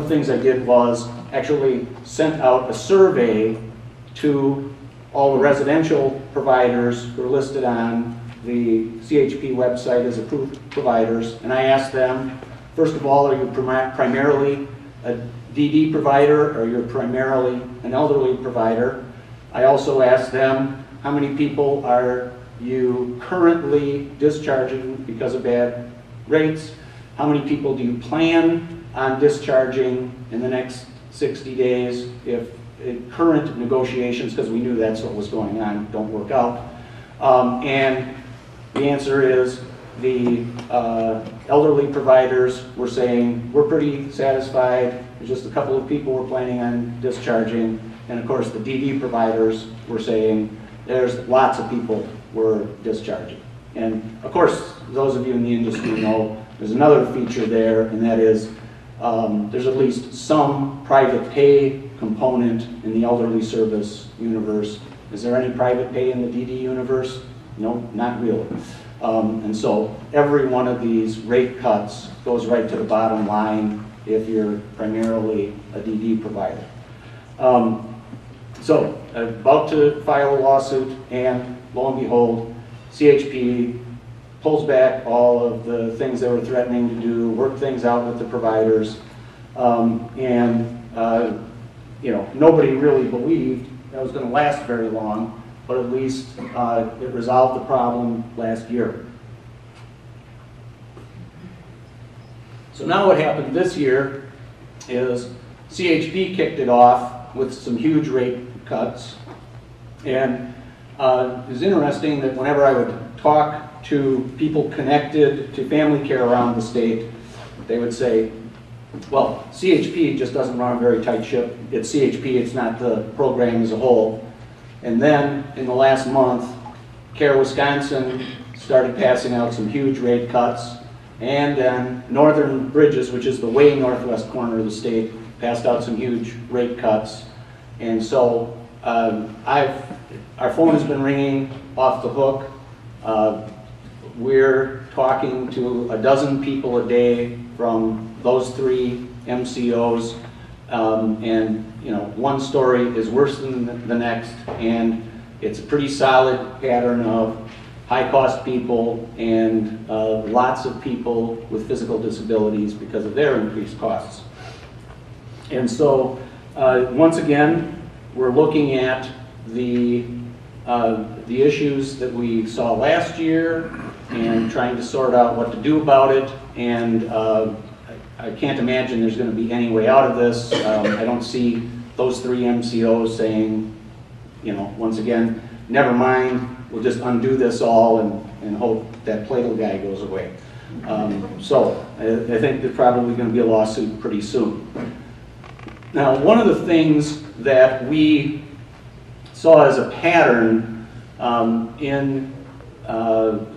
of the things I did was actually sent out a survey to all the residential providers who are listed on the CHP website as approved providers, and I asked them, first of all, are you primarily a DD provider, or you're primarily an elderly provider? I also asked them, how many people are you currently discharging because of bad rates? How many people do you plan on discharging in the next 60 days if current negotiations, because we knew that's what was going on, don't work out? And the answer is the elderly providers were saying, we're pretty satisfied. There's just a couple of people we're planning on discharging. And of course, the DD providers were saying, there's lots of people we're discharging. And of course, those of you in the industry know there's another feature there, and that is there's at least some private pay component in the elderly service universe. Is there any private pay in the DD universe? No, not really. And so every one of these rate cuts goes right to the bottom line if you're primarily a DD provider. So I'm about to file a lawsuit, and lo and behold, CHP pulls back all of the things they were threatening to do, work things out with the providers, you know, nobody really believed that was going to last very long, but at least it resolved the problem last year. So now what happened this year is CHP kicked it off with some huge rate cuts, and it was interesting that whenever I would talk to people connected to family care around the state, they would say, well, CHP just doesn't run a very tight ship. It's CHP, it's not the program as a whole. And then in the last month, Care Wisconsin started passing out some huge rate cuts, and then Northern Bridges, which is the way northwest corner of the state, passed out some huge rate cuts. And so our phone has been ringing off the hook. We're talking to a dozen people a day from those three MCOs, and you know, one story is worse than the next, and it's a pretty solid pattern of high-cost people and lots of people with physical disabilities because of their increased costs. And so, once again, we're looking at the issues that we saw last year and trying to sort out what to do about it. And I can't imagine there's going to be any way out of this. I don't see those three MCOs saying, you know, once again, never mind, we'll just undo this all and hope that Pledl guy goes away. So I think there's probably going to be a lawsuit pretty soon. Now, one of the things that we saw as a pattern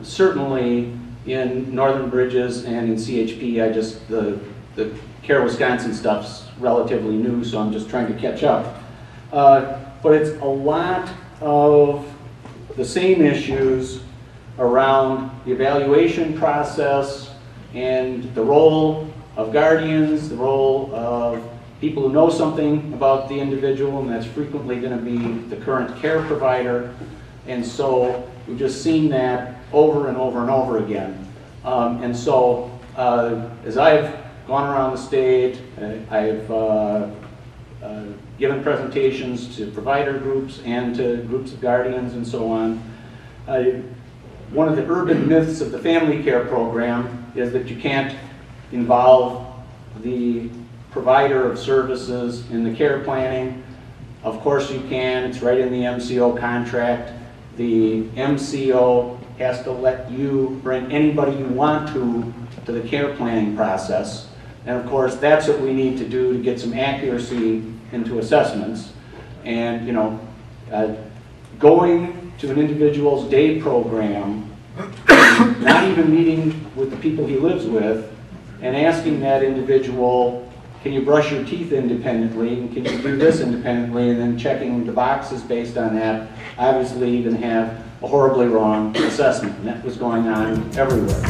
certainly in Northern Bridges and in CHP, the Care Wisconsin stuff's relatively new, so I'm just trying to catch up. But it's a lot of the same issues around the evaluation process and the role of guardians, the role of people who know something about the individual, and that's frequently going to be the current care provider. And so we've just seen that over and over and over again. And so as I've gone around the state, I've given presentations to provider groups and to groups of guardians and so on. One of the urban myths of the family care program is that you can't involve the provider of services in the care planning. Of course you can, it's right in the MCO contract. The MCO has to let you bring anybody you want to the care planning process. And of course that's what we need to do to get some accuracy into assessments. And you know, going to an individual's day program, not even meeting with the people he lives with, and asking that individual, can you brush your teeth independently, and can you do this independently, and then checking the boxes based on that, obviously you're going to have a horribly wrong assessment, and that was going on everywhere.